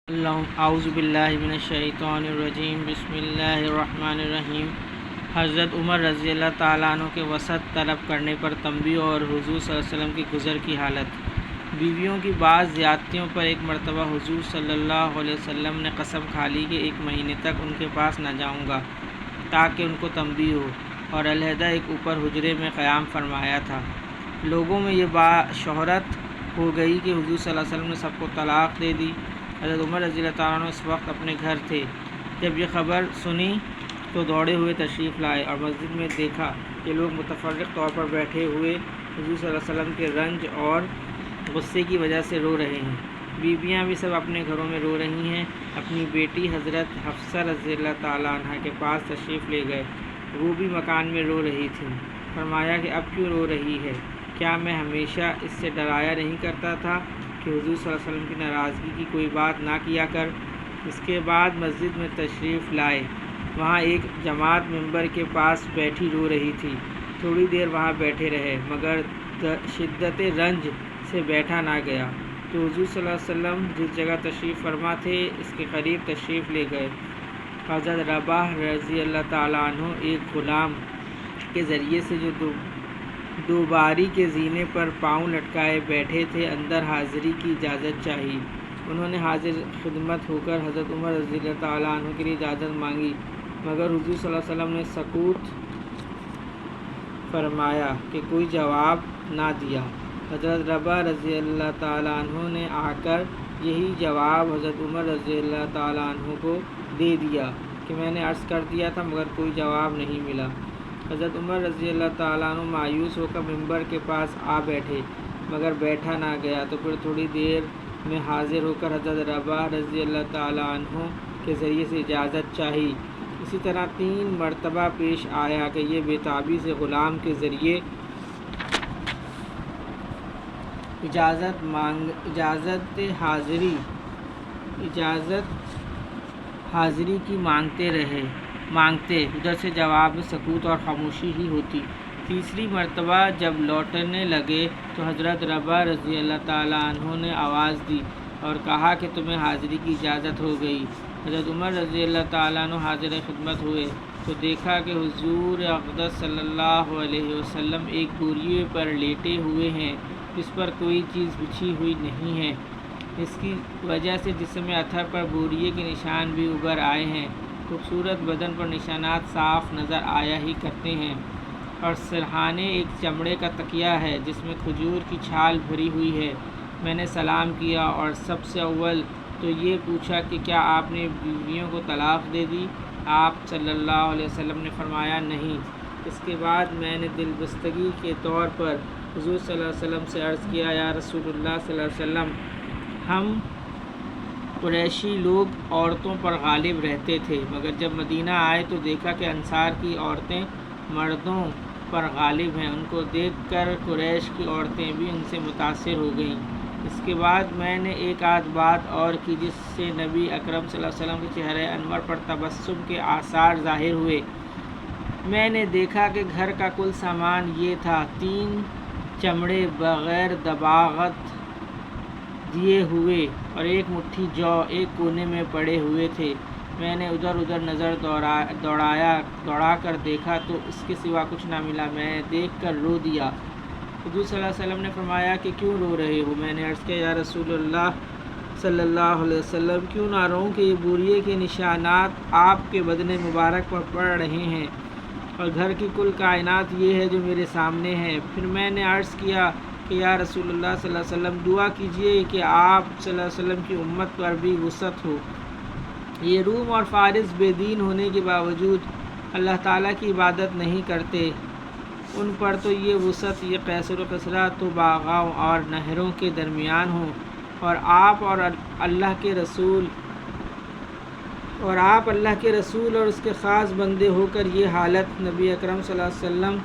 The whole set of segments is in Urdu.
اعوذ باللہ من الشیطان الرجیم بسم اللہ الرحمن الرحیم۔ حضرت عمر رضی اللہ تعالیٰ عنہ کے وسط طلب کرنے پر تنبیہ اور حضور صلی اللہ علیہ وسلم کی گزر کی حالت۔ بیویوں کی بعض زیادتیوں پر ایک مرتبہ حضور صلی اللہ علیہ وسلم نے قسم کھا لی کہ 1 مہینے تک ان کے پاس نہ جاؤں گا تاکہ ان کو تنبیہ ہو، اور علیحدہ ایک اوپر حجرے میں قیام فرمایا تھا۔ لوگوں میں یہ شہرت ہو گئی کہ حضور صلی اللہ علیہ وسلم نے سب کو طلاق دے دی۔ حضرت عمر رضی اللہ تعالیٰ عنہ اس وقت اپنے گھر تھے۔ جب یہ خبر سنی تو دوڑے ہوئے تشریف لائے اور مسجد میں دیکھا کہ لوگ متفرق طور پر بیٹھے ہوئے حضور صلی اللہ علیہ وسلم کے رنج اور غصے کی وجہ سے رو رہے ہیں۔ بیویاں بھی سب اپنے گھروں میں رو رہی ہیں۔ اپنی بیٹی حضرت حفصہ رضی اللہ تعالیٰ عنہ کے پاس تشریف لے گئے۔ وہ بھی مکان میں رو رہی تھیں۔ فرمایا کہ اب کیوں رو رہی ہے؟ کیا میں ہمیشہ اس سے ڈرایا نہیں کرتا تھا کہ حضور صلی اللہ علیہ وسلم کی ناراضگی کی کوئی بات نہ کیا کر؟ اس کے بعد مسجد میں تشریف لائے۔ وہاں ایک جماعت منبر کے پاس بیٹھی رو رہی تھی۔ تھوڑی دیر وہاں بیٹھے رہے مگر شدت رنج سے بیٹھا نہ گیا تو حضور صلی اللہ علیہ وسلم جس جگہ تشریف فرما تھے اس کے قریب تشریف لے گئے۔ حضرت رباح رضی اللہ تعالیٰ عنہ ایک غلام کے ذریعے سے جو دوباری کے زینے پر پاؤں لٹکائے بیٹھے تھے، اندر حاضری کی اجازت چاہی۔ انہوں نے حاضر خدمت ہو کر حضرت عمر رضی اللہ تعالیٰ عنہ کے لیے اجازت مانگی مگر حضور صلی اللہ علیہ وسلم نے سکوت فرمایا کہ کوئی جواب نہ دیا۔ حضرت رباح رضی اللہ تعالیٰ عنہ نے آ کر یہی جواب حضرت عمر رضی اللہ تعالیٰ عنہ کو دے دیا کہ میں نے عرض کر دیا تھا مگر کوئی جواب نہیں ملا۔ حضرت عمر رضی اللہ تعالیٰ عنہ مایوس ہو کر منبر کے پاس آ بیٹھے مگر بیٹھا نہ گیا تو پھر تھوڑی دیر میں حاضر ہو کر حضرت رباح رضی اللہ تعالیٰ عنہ کے ذریعے سے اجازت چاہی۔ اسی طرح 3 مرتبہ پیش آیا کہ یہ بےتابی سے غلام کے ذریعے اجازت حاضری کی مانگتے ادھر سے جواب میں سکوت اور خاموشی ہی ہوتی۔ تیسری مرتبہ جب لوٹنے لگے تو حضرت رباح رضی اللہ تعالیٰ عنہ نے آواز دی اور کہا کہ تمہیں حاضری کی اجازت ہو گئی۔ حضرت عمر رضی اللہ تعالیٰ عنہ حاضر خدمت ہوئے تو دیکھا کہ حضور اقدس صلی اللہ علیہ وسلم ایک بوریے پر لیٹے ہوئے ہیں جس پر کوئی چیز بچھی ہوئی نہیں ہے۔ اس کی وجہ سے جسم اطہر پر بوریے کے نشان بھی ابھر آئے ہیں۔ خوبصورت بدن پر نشانات صاف نظر آیا ہی کرتے ہیں، اور سرہانے ایک چمڑے کا تکیہ ہے جس میں کھجور کی چھال بھری ہوئی ہے۔ میں نے سلام کیا اور سب سے اول تو یہ پوچھا کہ کیا آپ نے بیویوں کو طلاق دے دی؟ آپ صلی اللہ علیہ وسلم نے فرمایا نہیں۔ اس کے بعد میں نے دل بستگی کے طور پر حضور صلی اللہ علیہ وسلم سے عرض کیا، یا رسول اللہ صلی اللہ علیہ وسلم، ہم قریشی لوگ عورتوں پر غالب رہتے تھے مگر جب مدینہ آئے تو دیکھا کہ انصار کی عورتیں مردوں پر غالب ہیں۔ ان کو دیکھ کر قریش کی عورتیں بھی ان سے متاثر ہو گئیں۔ اس کے بعد میں نے ایک آدھ بات اور کی جس سے نبی اکرم صلی اللہ علیہ وسلم کے چہرے انور پر تبسم کے آثار ظاہر ہوئے۔ میں نے دیکھا کہ گھر کا کل سامان یہ تھا: 3 چمڑے بغیر دباغت دیے ہوئے اور 1 مٹھی جو ایک کونے میں پڑے ہوئے تھے۔ میں نے ادھر نظر دوڑا کر دیکھا تو اس کے سوا کچھ نہ ملا۔ میں دیکھ کر رو دیا۔ حضور صلی اللہ علیہ وسلم نے فرمایا کہ کیوں رو رہے ہو؟ میں نے عرض کیا، یا رسول اللہ صلی اللہ علیہ وسلم، کیوں نہ روؤں کہ یہ بوریے کے نشانات آپ کے بدن مبارک پر پڑ رہے ہیں اور گھر کی کل کائنات یہ ہے جو میرے سامنے ہے۔ پھر میں نے عرض کیا کہ یا رسول اللہ صلی اللہ علیہ وسلم، دعا کیجئے کہ آپ صلی اللہ علیہ وسلم کی امت پر بھی وسعت ہو۔ یہ روم اور فارس بے دین ہونے کے باوجود اللہ تعالیٰ کی عبادت نہیں کرتے، ان پر تو یہ وسعت، یہ قیصر و کسریٰ تو باغوں اور نہروں کے درمیان ہوں، اور آپ اللہ کے رسول اور اس کے خاص بندے ہو کر یہ حالت۔ نبی اکرم صلی اللہ علیہ وسلم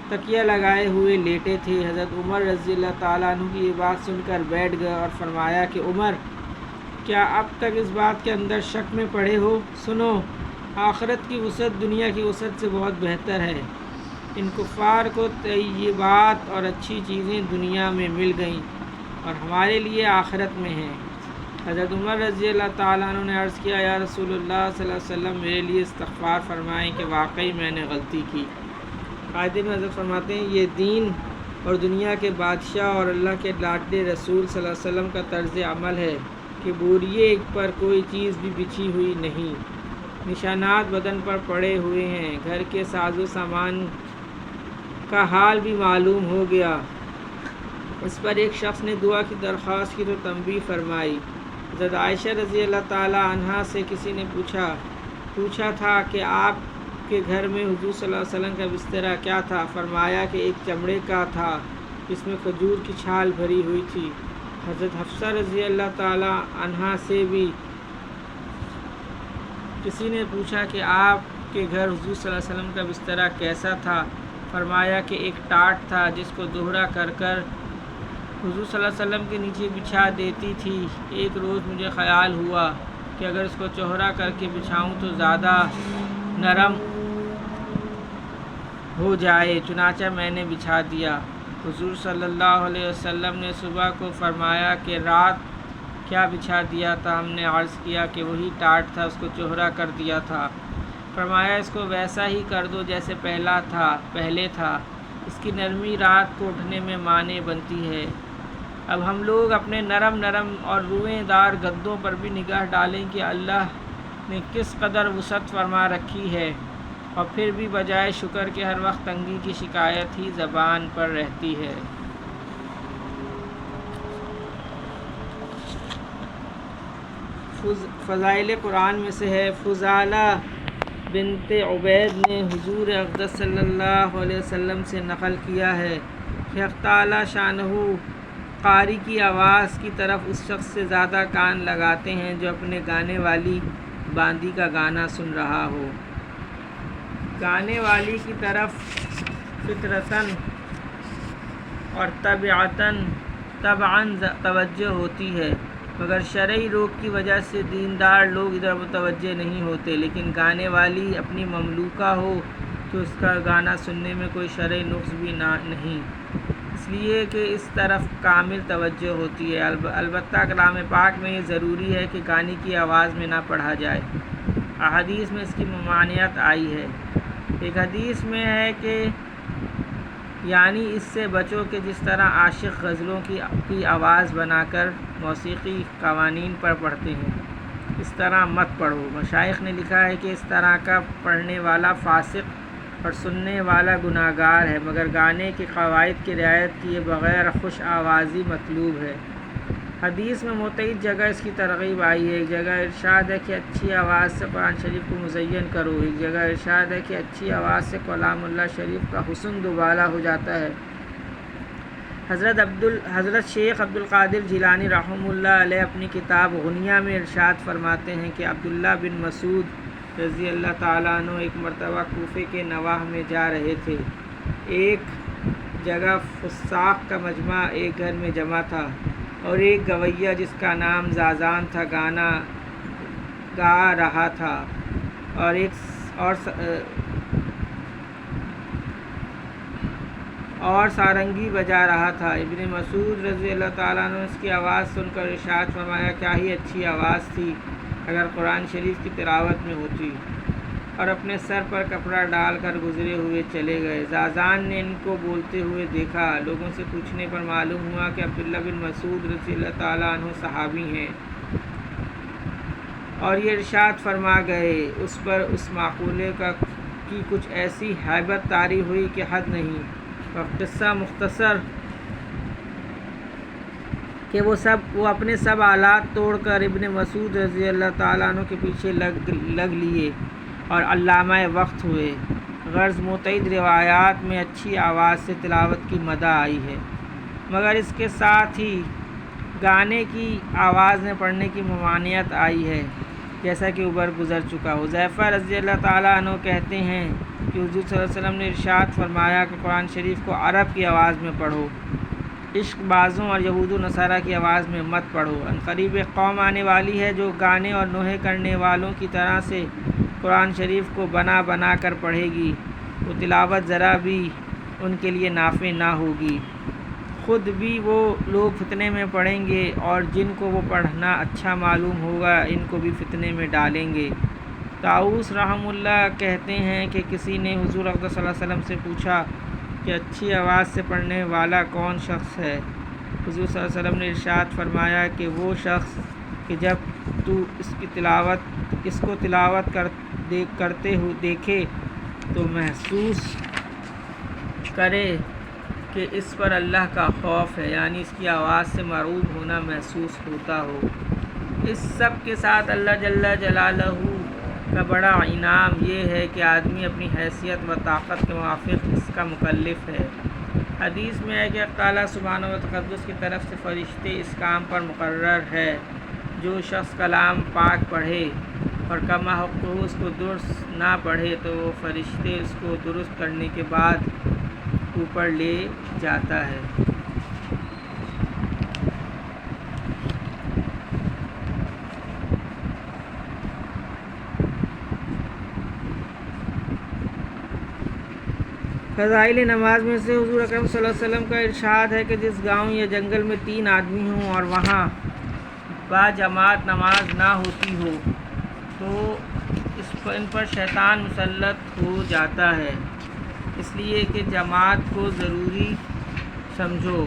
تکیہ لگائے ہوئے لیٹے تھے۔ حضرت عمر رضی اللہ تعالیٰ عنہ کی یہ بات سن کر بیٹھ گئے اور فرمایا کہ عمر، کیا اب تک اس بات کے اندر شک میں پڑے ہو؟ سنو، آخرت کی وسعت دنیا کی وسعت سے بہت بہتر ہے۔ ان کفار کو طیبات اور اچھی چیزیں دنیا میں مل گئیں اور ہمارے لیے آخرت میں ہیں۔ حضرت عمر رضی اللہ تعالیٰ عنہ نے عرض کیا یا رسول اللہ صلی اللہ علیہ وسلم میرے لیے استغفار فرمائیں کہ واقعی میں نے غلطی کی۔ قائد میں حضرت فرماتے ہیں یہ دین اور دنیا کے بادشاہ اور اللہ کے لاڈلے رسول صلی اللہ علیہ وسلم کا طرز عمل ہے کہ بوریے پر کوئی چیز بھی بچھی ہوئی نہیں، نشانات بدن پر پڑے ہوئے ہیں، گھر کے ساز و سامان کا حال بھی معلوم ہو گیا۔ اس پر ایک شخص نے دعا کی درخواست کی تو تنبیہ فرمائی۔ حضرت عائشہ رضی اللہ تعالی عنہا سے کسی نے پوچھا تھا کہ آپ کے گھر میں حضور صلی اللہ علیہ وسلم کا بستر کیا تھا؟ فرمایا کہ ایک چمڑے کا تھا جس میں کھجور کی چھال بھری ہوئی تھی۔ حضرت حفصہ رضی اللہ تعالی عنہا سے بھی کسی نے پوچھا کہ آپ کے گھر حضور صلی اللہ علیہ وسلم کا بستر کیسا تھا؟ فرمایا کہ ایک ٹاٹ تھا جس کو دوہرا کر حضور صلی اللہ علیہ وسلم کے نیچے بچھا دیتی تھی۔ ایک روز مجھے خیال ہوا کہ اگر اس کو چوہرا کر کے بچھاؤں تو زیادہ نرم ہو جائے، چنانچہ میں نے بچھا دیا۔ حضور صلی اللہ علیہ وسلم نے صبح کو فرمایا کہ رات کیا بچھا دیا تھا؟ ہم نے عرض کیا کہ وہی ٹاٹ تھا، اس کو چوہرا کر دیا تھا۔ فرمایا اس کو ویسا ہی کر دو جیسے پہلے تھا، اس کی نرمی رات کو اٹھنے میں مانع بنتی ہے۔ اب ہم لوگ اپنے نرم اور روئیں دار گدوں پر بھی نگاہ ڈالیں کہ اللہ نے کس قدر وسعت فرما رکھی ہے، اور پھر بھی بجائے شکر کے ہر وقت تنگی کی شکایت ہی زبان پر رہتی ہے۔ فضائل قرآن میں سے ہے، فضالہ بنت عبید نے حضور اقدس صلی اللہ علیہ وسلم سے نقل کیا ہے کہ حق تعالی شانہ قاری کی آواز کی طرف اس شخص سے زیادہ کان لگاتے ہیں جو اپنے گانے والی باندی کا گانا سن رہا ہو۔ گانے والی کی طرف فطرتاً اور طبعاً توجہ ہوتی ہے، مگر شرعی روک کی وجہ سے دیندار لوگ ادھر متوجہ نہیں ہوتے، لیکن گانے والی اپنی مملوکہ ہو تو اس کا گانا سننے میں کوئی شرعی نقص بھی نہیں، اس لیے کہ اس طرف کامل توجہ ہوتی ہے۔ البتہ کلام پاک میں یہ ضروری ہے کہ گانے کی آواز میں نہ پڑھا جائے۔ احادیث میں اس کی ممانعت آئی ہے۔ ایک حدیث میں ہے کہ یعنی اس سے بچو کہ جس طرح عاشق غزلوں کی آواز بنا کر موسیقی قوانین پر پڑھتے ہیں، اس طرح مت پڑھو۔ مشائخ نے لکھا ہے کہ اس طرح کا پڑھنے والا فاسق اور سننے والا گناہگار ہے، مگر گانے کے قواعد کی رعایت کیے بغیر خوش آوازی مطلوب ہے۔ حدیث میں متعدد جگہ اس کی ترغیب آئی ہے۔ ایک جگہ ارشاد ہے کہ اچھی آواز سے قرآن شریف کو مزین کرو، ایک جگہ ارشاد ہے کہ اچھی آواز سے کلام اللہ شریف کا حسن دوبالا ہو جاتا ہے۔ حضرت شیخ عبدالقادر جیلانی رحمہ اللہ علیہ اپنی کتاب غنیہ میں ارشاد فرماتے ہیں کہ عبداللہ بن مسعود رضی اللہ تعالیٰ عنہ ایک مرتبہ کوفے کے نواح میں جا رہے تھے۔ ایک جگہ فساق کا مجمع ایک گھر میں جمع تھا، اور ایک گویہ جس کا نام زازان تھا گانا گا رہا تھا اور سارنگی بجا رہا تھا۔ ابن مسعود رضی اللہ تعالیٰ عنہ اس کی آواز سن کر ارشاد فرمایا کیا ہی اچھی آواز تھی اگر قرآن شریف کی تلاوت میں ہوتی، اور اپنے سر پر کپڑا ڈال کر گزرے ہوئے چلے گئے۔ زازان نے ان کو بولتے ہوئے دیکھا، لوگوں سے پوچھنے پر معلوم ہوا کہ عبداللہ بن مسعود رضی اللہ تعالیٰ عنہ صحابی ہیں، اور یہ ارشاد فرما گئے۔ اس پر اس معقولے کی کچھ ایسی ہیبت طاری ہوئی کہ حد نہیں، اور قصہ مختصر کہ وہ اپنے سب آلات توڑ کر ابن مسعود رضی اللہ تعالیٰ عنہ کے پیچھے لگ لیے اور علامہ وقت ہوئے۔ غرض متعدد روایات میں اچھی آواز سے تلاوت کی مدح آئی ہے، مگر اس کے ساتھ ہی گانے کی آواز میں پڑھنے کی ممانعت آئی ہے، جیسا کہ اوپر گزر چکا۔ حذیفہ رضی اللہ تعالیٰ عنہ کہتے ہیں کہ حضور صلی اللہ علیہ وسلم نے ارشاد فرمایا کہ قرآن شریف کو عرب کی آواز میں پڑھو، عشق بازوں اور یہود و نصارہ کی آواز میں مت پڑھو۔ عنقریب ایک قوم آنے والی ہے جو گانے اور نوحے کرنے والوں کی طرح سے قرآن شریف کو بنا کر پڑھے گی، وہ تلاوت ذرا بھی ان کے لیے نافع نہ ہوگی۔ خود بھی وہ لوگ فتنے میں پڑیں گے اور جن کو وہ پڑھنا اچھا معلوم ہوگا ان کو بھی فتنے میں ڈالیں گے۔ طاؤس رحمہ اللہ کہتے ہیں کہ کسی نے حضور اقدس صلی اللہ علیہ وسلم سے پوچھا کہ اچھی آواز سے پڑھنے والا کون شخص ہے؟ حضور صلی اللہ علیہ وسلم نے ارشاد فرمایا کہ وہ شخص کہ جب تو اس کو تلاوت کرتے ہو دیکھے تو محسوس کرے کہ اس پر اللہ کا خوف ہے، یعنی اس کی آواز سے مرعوب ہونا محسوس ہوتا ہو۔ اس سب کے ساتھ اللہ جل جلالہ کا بڑا انعام یہ ہے کہ آدمی اپنی حیثیت و طاقت کے موافق اس کا مکلف ہے۔ حدیث میں ہے کہ اللہ تعالیٰ سبحانہ و تقدس کی طرف سے فرشتے اس کام پر مقرر ہے، جو شخص کلام پاک پڑھے اور کما حق ہو اس کو درست نہ پڑھے تو وہ فرشتے اس کو درست کرنے کے بعد اوپر لے جاتا ہے۔ فضائل نماز میں سے حضور اکرم صلی اللہ علیہ وسلم کا ارشاد ہے کہ جس گاؤں یا جنگل میں 3 آدمی ہوں اور وہاں با جماعت نماز نہ ہوتی ہو تو ان پر شیطان مسلط ہو جاتا ہے، اس لیے کہ جماعت کو ضروری سمجھو۔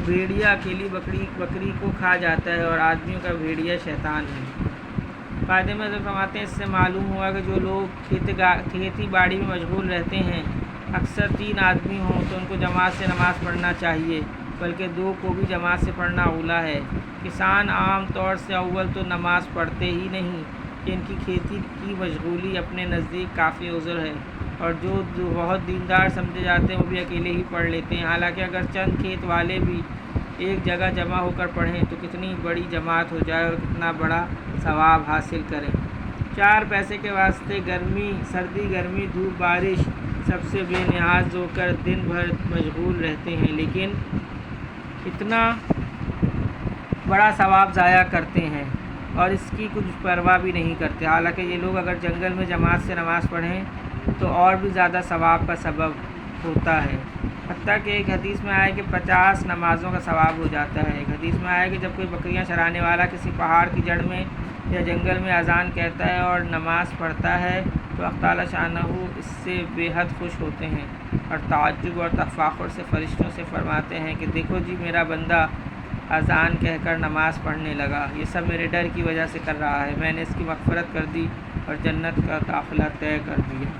بھیڑیا اکیلی بکری کو کھا جاتا ہے اور آدمیوں کا بھیڑیا شیطان ہے۔ فائدے میں فرماتے ہیں اس سے معلوم ہوا کہ جو لوگ کھیتی باڑی میں مشغول رہتے ہیں اکثر 3 آدمی ہوں تو ان کو جماعت سے نماز پڑھنا چاہیے، بلکہ 2 کو بھی جماعت سے پڑھنا اولیٰ ہے۔ کسان عام طور سے اول تو نماز پڑھتے ہی نہیں کہ ان کی کھیتی کی مشغولی اپنے نزدیک کافی عذر ہے، اور جو بہت دیندار سمجھے جاتے ہیں وہ بھی اکیلے ہی پڑھ لیتے ہیں، حالانکہ اگر چند کھیت والے بھی ایک جگہ جمع ہو کر پڑھیں تو کتنی بڑی جماعت ہو جائے اور کتنا بڑا ثواب حاصل کریں۔ 4 پیسے کے واسطے سردی گرمی دھوپ بارش سب سے بے نیاز ہو کر دن بھر مشغول رہتے ہیں، لیکن اتنا بڑا ثواب ضائع کرتے ہیں اور اس کی کچھ پرواہ بھی نہیں کرتے، حالانکہ یہ لوگ اگر جنگل میں جماعت سے نماز پڑھیں تو اور بھی زیادہ ثواب کا سبب ہوتا ہے۔ حتیٰ کہ ایک حدیث میں آیا کہ 50 نمازوں کا ثواب ہو جاتا ہے۔ ایک حدیث میں آیا کہ جب کوئی بکریاں چرانے والا کسی پہاڑ کی جڑ میں یا جنگل میں اذان کہتا ہے اور نماز پڑھتا ہے تو اللہ تعالیٰ شانہ اس سے بے حد خوش ہوتے ہیں اور تعجب اور تفاخر سے فرشتوں سے فرماتے ہیں کہ دیکھو جی میرا بندہ اذان کہہ کر نماز پڑھنے لگا، یہ سب میرے ڈر کی وجہ سے کر رہا ہے، میں نے اس کی مغفرت کر دی اور جنت کا داخلہ طے کر دیا۔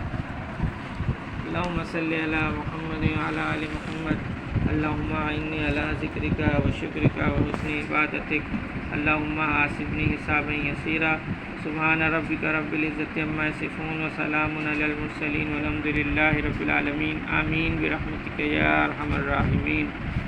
اللہم صلی علی محمد وعلی آل محمد، اللہم اعنی علی ذکرک و شکرک و حسن عبادتک، اللہم حاسبنی حسابا یسیرا، سبحان ربک رب العزت عما یصفون وسلام علی المرسلین والحمد للہ رب العالمین، آمین برحمتک یا ارحم الراحمین۔